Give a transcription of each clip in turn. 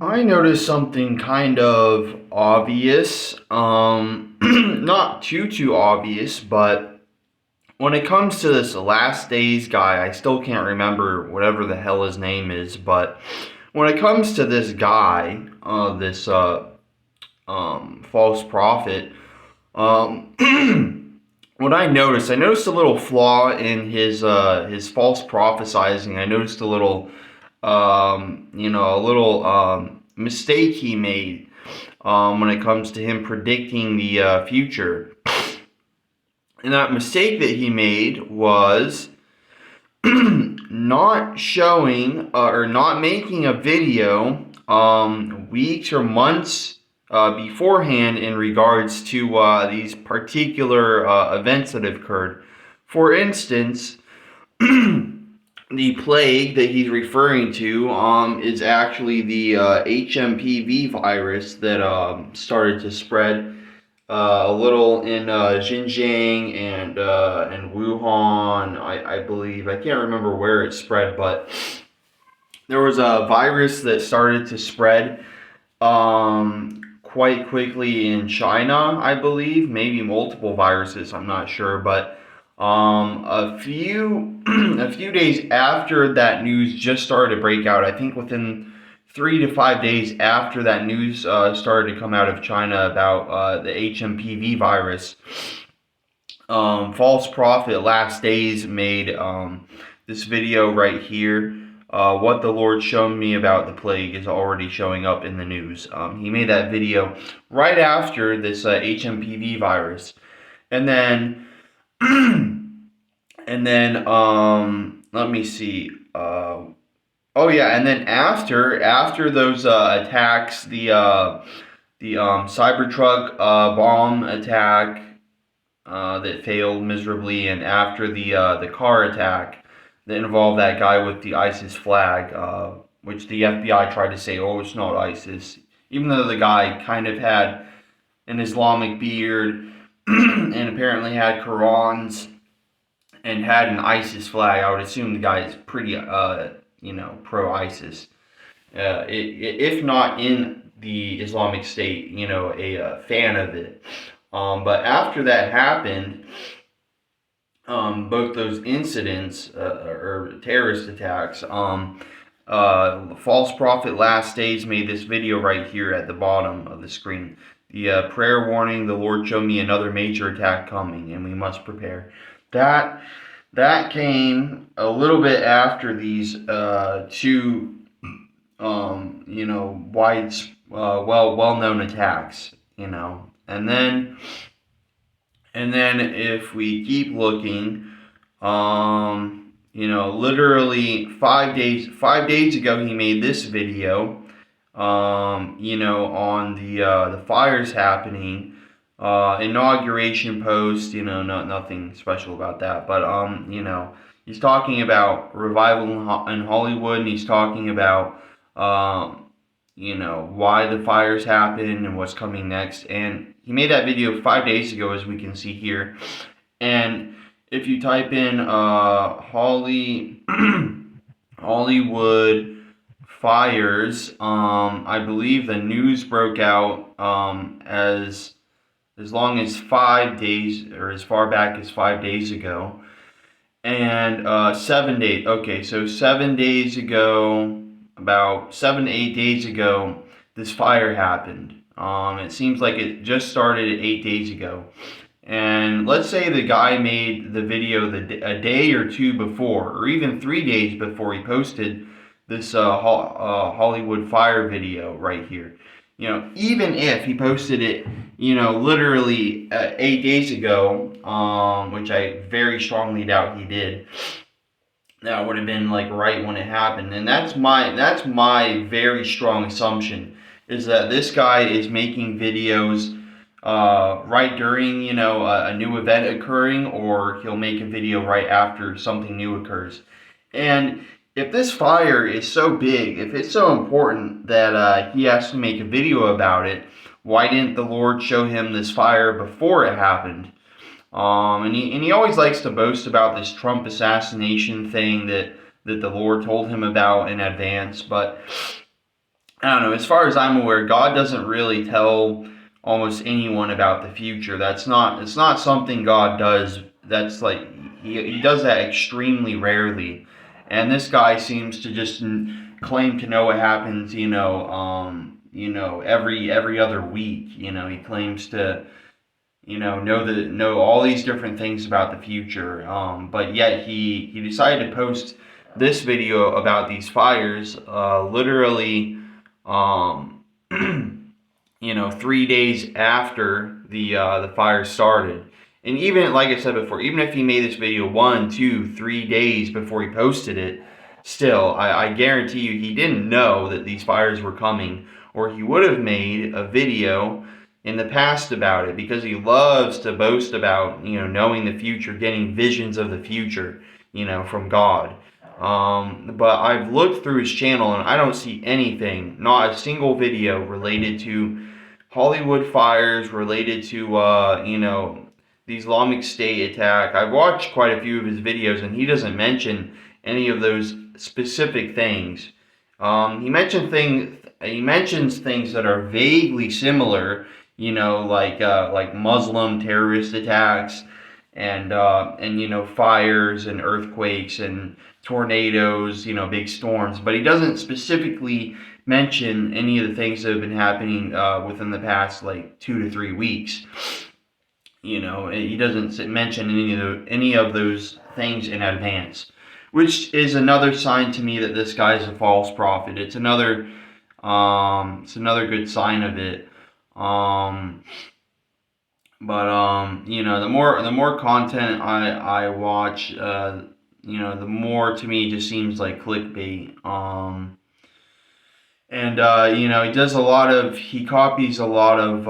I noticed something kind of obvious. Not too obvious, but when it comes to this last days guy, I still can't remember whatever the hell his name is, but when it comes to this guy, this false prophet, what I noticed a little flaw in his false prophesizing. I noticed a little a little mistake he made when it comes to him predicting the future. And that mistake that he made was not showing or not making a video weeks or months beforehand in regards to these particular events that have occurred. For instance, the plague that he's referring to is actually the HMPV virus that started to spread a little in Xinjiang and Wuhan, I believe. I can't remember where it spread, but there was a virus that started to spread quite quickly in China, I believe. Maybe multiple viruses, I'm not sure, but a few a few days after that news just started to break out, I think within 3 to 5 days after that news started to come out of China about the HMPV virus, False Prophet Last Days made this video right here. What the Lord showed me about the plague is already showing up in the news. He made that video right after this HMPV virus, and then let me see. Oh yeah, and then after those attacks, the Cybertruck bomb attack that failed miserably, and after the car attack that involved that guy with the ISIS flag, which the FBI tried to say, oh, it's not ISIS, even though the guy kind of had an Islamic beard and apparently had Qurans and had an ISIS flag. I would assume the guy is pretty, pro-ISIS. If not in the Islamic State, a fan of it. But after that happened, both those incidents or terrorist attacks, False Prophet Last Days made this video right here at the bottom of the screen. The prayer warning, the Lord showed me another major attack coming, and we must prepare. That that came a little bit after these two, wide, well known attacks, and then if we keep looking, literally 5 days ago he made this video, on the fires happening, inauguration post, nothing special about that, but he's talking about revival in Hollywood, and he's talking about why the fires happened and what's coming next. And he made that video 5 days ago, as we can see here. And if you type in Hollywood fires, I believe the news broke out as long as 5 days, or as far back as 5 days ago. And 7 days. Okay, so 7 days ago, about 7 to 8 days ago, this fire happened. It seems like it just started 8 days ago. And let's say the guy made the video a day or two before, or even 3 days before he posted this Hollywood fire video right here. Even if he posted it, literally 8 days ago, which I very strongly doubt he did, that would have been like right when it happened. And that's my very strong assumption, is that this guy is making videos right during a new event occurring, or he'll make a video right after something new occurs. And if this fire is so big, if it's so important that he has to make a video about it, why didn't the Lord show him this fire before it happened? And he always likes to boast about this Trump assassination thing that the Lord told him about in advance. But I don't know. As far as I'm aware, God doesn't really tell almost anyone about the future. It's not something God does. That's like he does that extremely rarely. And this guy seems to just claim to know what happens, every other week. He claims to, know all these different things about the future. But yet he decided to post this video about these fires, literally, um, 3 days after the fire started. And even like I said before, even if he made this video 1, 2, 3 days before he posted it, still, I guarantee you he didn't know that these fires were coming, or he would have made a video in the past about it, because he loves to boast about, knowing the future, getting visions of the future, from God. But I've looked through his channel and I don't see anything, not a single video related to Hollywood fires, related to, the Islamic State attack. I've watched quite a few of his videos and he doesn't mention any of those specific things. He mentions things that are vaguely similar, like Muslim terrorist attacks, and fires and earthquakes and tornadoes, big storms. But he doesn't specifically mention any of the things that have been happening within the past like 2 to 3 weeks. He doesn't mention any of those things in advance, which is another sign to me that this guy is a false prophet. It's another good sign of it. The more content I watch, the more to me it just seems like clickbait. He copies a lot of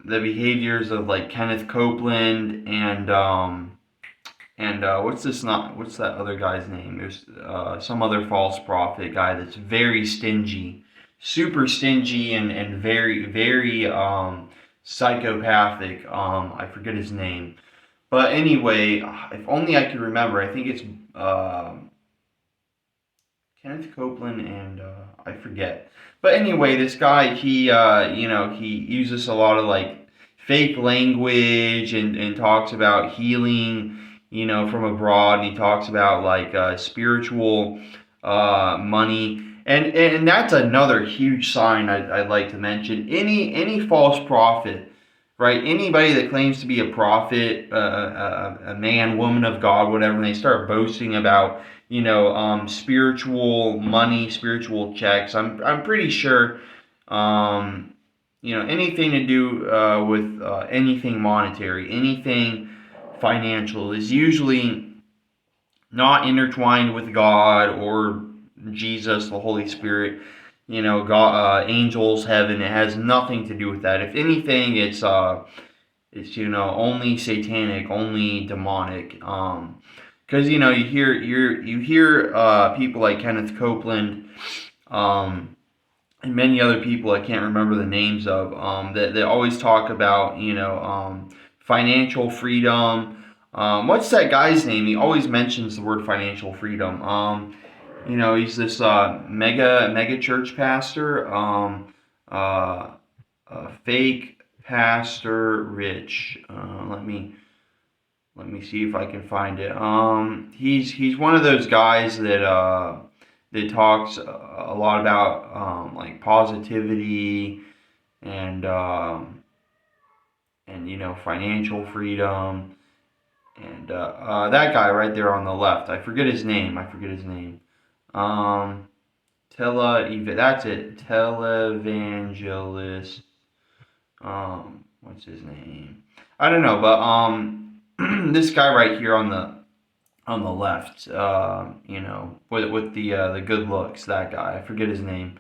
the behaviors of like Kenneth Copeland and what's that other guy's name? There's some other false prophet guy that's very stingy, super stingy, and very, very psychopathic. I forget his name. But anyway, if only I could remember. I think it's Kenneth Copeland and I forget. But anyway, this guy, he uses a lot of like fake language and talks about healing, from abroad. And he talks about like spiritual money. And that's another huge sign I'd like to mention. Any false prophet, right? Anybody that claims to be a prophet, a man, woman of God, whatever, and they start boasting about, spiritual money, spiritual checks. I'm pretty sure, anything to do with anything monetary, anything financial is usually not intertwined with God or Jesus, the Holy Spirit, God, angels, heaven. It has nothing to do with that. If anything, it's only satanic, only demonic. Because you hear people like Kenneth Copeland, and many other people I can't remember the names of, that always talk about financial freedom. What's that guy's name? He always mentions the word financial freedom. He's this mega church pastor, fake pastor Rich. Let me see if I can find it. He's one of those guys that talks a lot about like positivity and financial freedom, and that guy right there on the left. I forget his name. That's it. Televangelist. What's his name? I don't know, but this guy right here on the left, with the good looks, that guy. I forget his name.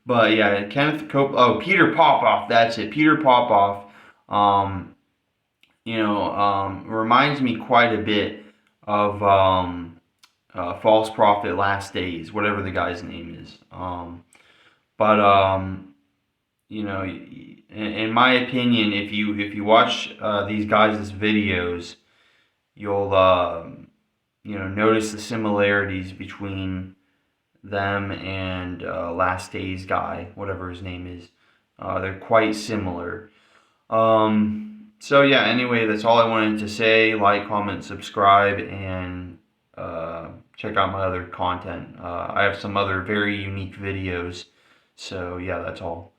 But yeah, Kenneth Cope. Oh, Peter Popoff. That's it. Peter Popoff. Reminds me quite a bit of False Prophet Last Days, whatever the guy's name is. In my opinion, if you watch these guys' videos, you'll notice the similarities between them and Last Days guy, whatever his name is. They're quite similar. So yeah, anyway, that's all I wanted to say. Like, comment, subscribe, and check out my other content. I have some other very unique videos. So yeah, that's all.